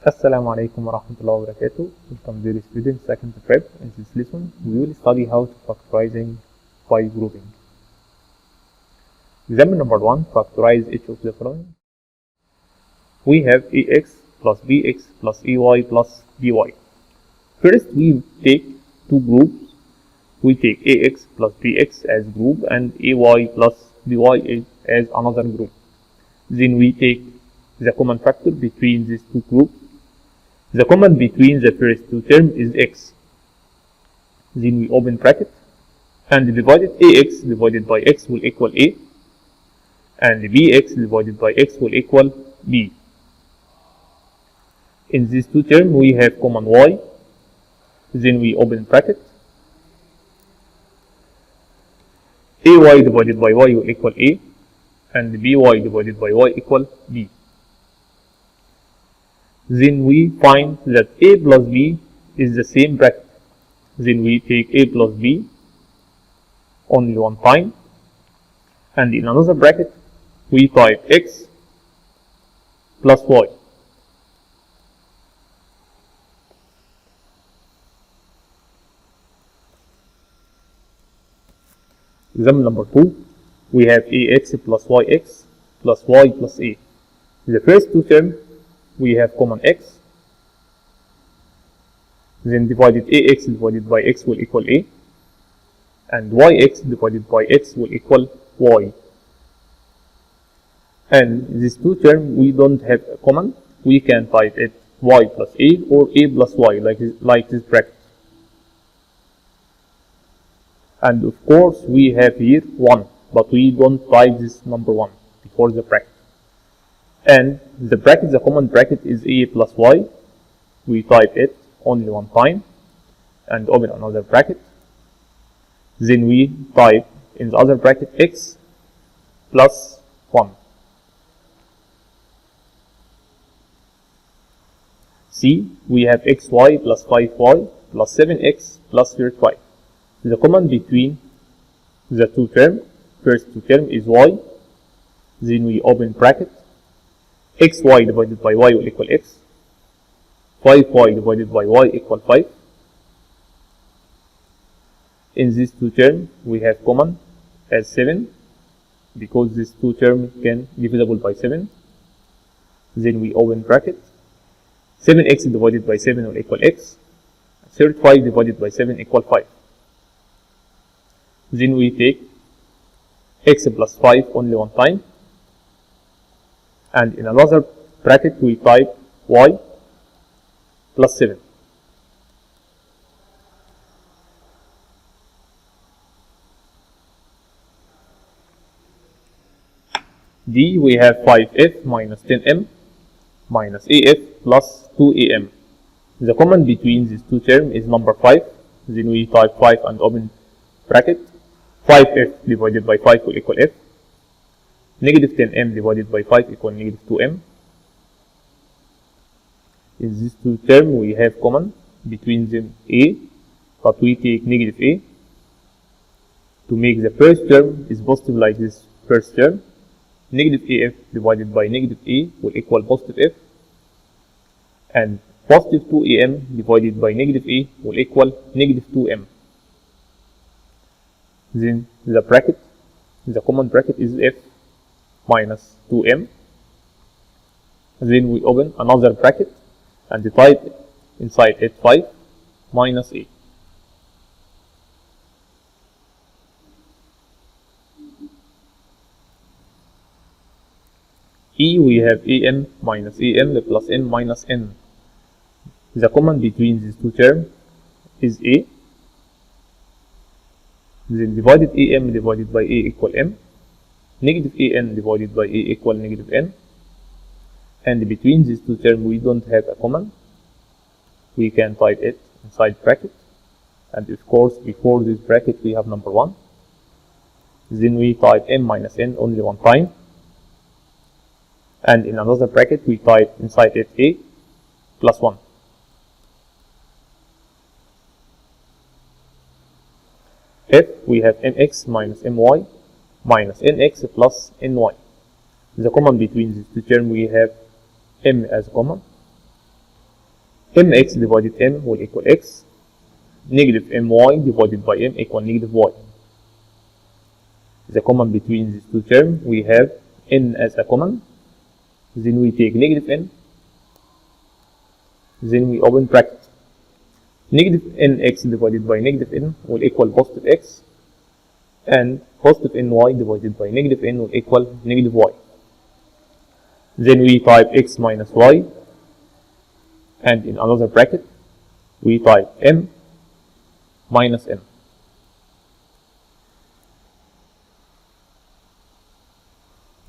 Assalamu alaikum wa rahmatullahi wa barakatuh. Welcome dear students, second prep. In this lesson, we will study how to factorizing by grouping. Example number 1, factorize each of the following. We have ax plus bx plus ay plus by. First, we take two groups. We take ax plus bx as group and ay plus by as another group. Then we take the common factor between these two groups. The common between the first two terms is x. Then we open bracket and divided ax divided by x will equal a, and bx divided by x will equal b. In these two terms we have common y. Then we open bracket. Ay divided by y will equal a, and by divided by y equal b. Then we find that a plus b is the same bracket. Then we take a plus b only one time, and in another bracket we type x plus y. Example number 2, we have ax plus yx plus y plus a. The first two terms we have common x, then divided ax divided by x will equal a, and yx divided by x will equal y. And these two terms we don't have a common, we can type it y plus a or a plus y like this bracket. And of course we have here 1, but we don't type this number 1 before the bracket. And the bracket, the common bracket is a plus y. We type it only one time and open another bracket. Then we type in the other bracket x plus 1. See, we have xy plus 5y plus 7x plus 35. The common between the two terms, first two terms is y. Then we open bracket. Xy divided by y will equal x. 5y divided by y equal 5. In these two terms, we have common as 7, because these two terms can be divisible by 7. Then we open bracket. 7x divided by 7 will equal x. 35 divided by 7 equal 5. Then we take x plus 5 only one time, and in another bracket we type y plus 7. D, we have 5f minus 10m minus af plus 2am. The common between these two terms is number 5. Then we type 5 and open bracket. 5f divided by 5 will equal f. Negative 10m divided by 5 equal negative 2m. In these two terms we have common between them a, but we take negative a to make the first term is positive like this first term. Negative af divided by negative a will equal positive f, and positive 2am divided by negative a will equal negative 2m. Then the bracket, the common bracket is f minus 2m. Then we open another bracket and type inside it 5 minus a. E, we have am minus am plus n minus n. The common between these two terms is a. Then divided am divided by a equal m. Negative an divided by a equal negative n. And between these two terms we don't have a common. We can type it inside bracket. And of course before this bracket we have number 1. Then we type m minus n only one time. And in another bracket we type inside it a plus 1. F, we have mx minus my minus nx plus ny. The common between these two terms we have m as common. mx divided m will equal x. Negative my divided by m equal negative y. The common between these two terms, we have n as a common. Then we take negative n. Then we open bracket. Negative nx divided by negative n will equal positive x. And positive ny divided by negative n will equal negative y. Then we type x minus y. And in another bracket, we type m minus m.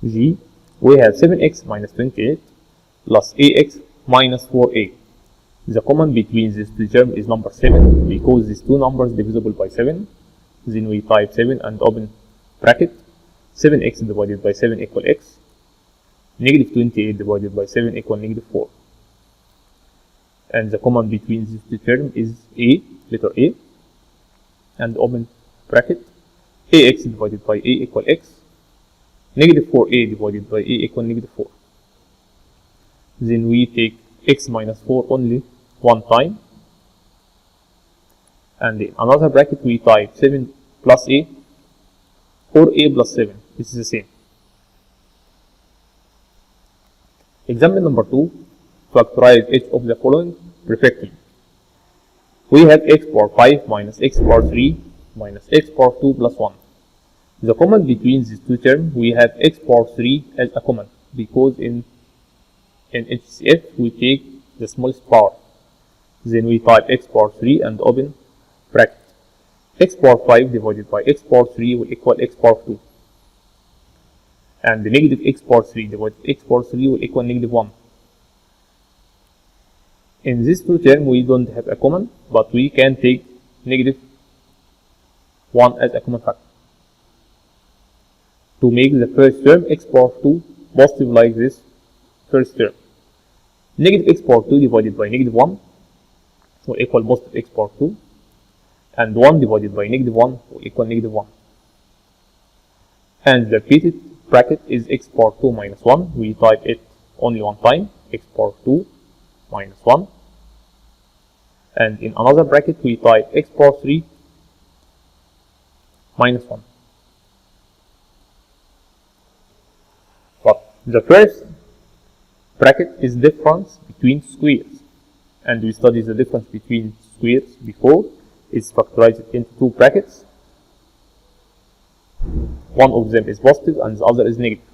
G, we have 7x minus 28 plus ax minus 4a. The common between these two terms is number 7 because these two numbers divisible by 7. Then we type 7 and open bracket. 7x divided by 7 equal x. Negative 28 divided by 7 equal negative 4. And the common between these two terms is a, letter a, and open bracket. Ax divided by a equal x. Negative 4a divided by a equal negative 4. Then we take x minus 4 only one time. And in another bracket we type 7 plus a or a plus 7. This is the same. Example number 2. Factorize each of the following perfectly. We have x power 5 minus x power 3 minus x power 2 plus 1. The common between these two terms, we have x power 3 as a common because in HCF we take the smallest power. Then we type x power 3 and open bracket. X power 5 divided by x power 3 will equal x power 2. And the negative x power 3 divided by x power 3 will equal negative 1. In these two terms, we don't have a common, but we can take negative 1 as a common factor. To make the first term x power 2 positive like this first term. Negative x power 2 divided by negative 1 will equal positive x power 2. And 1 divided by negative 1 will equal negative 1. And the repeated bracket is x power 2 minus 1. We type it only one time, x power 2 minus 1. And in another bracket we type x power 3 minus 1. But the first bracket is difference between squares. And we studied the difference between squares before. It's factorized into two brackets. One of them is positive and the other is negative.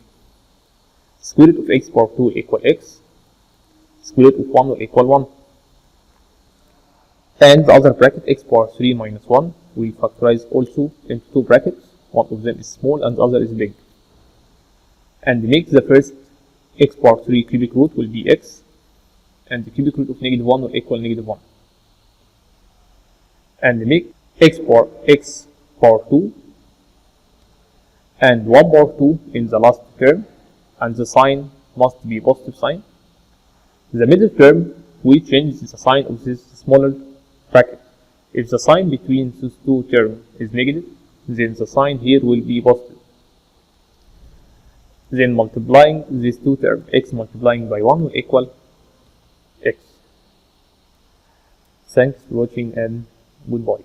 Square root of x power 2 will equal x. Square root of 1 will equal 1. And the other bracket, x power 3 minus 1, we factorize also into two brackets. One of them is small and the other is big. And make the first x power 3 cubic root will be x. And the cubic root of negative 1 will equal negative 1. And make x power 2 and 1 power 2 in the last term, and the sign must be positive sign. The middle term, we change the sign of this smaller bracket. If the sign between these two terms is negative, then the sign here will be positive. Then multiplying these two terms, x multiplying by 1 will equal x. Thanks for watching and goodbye.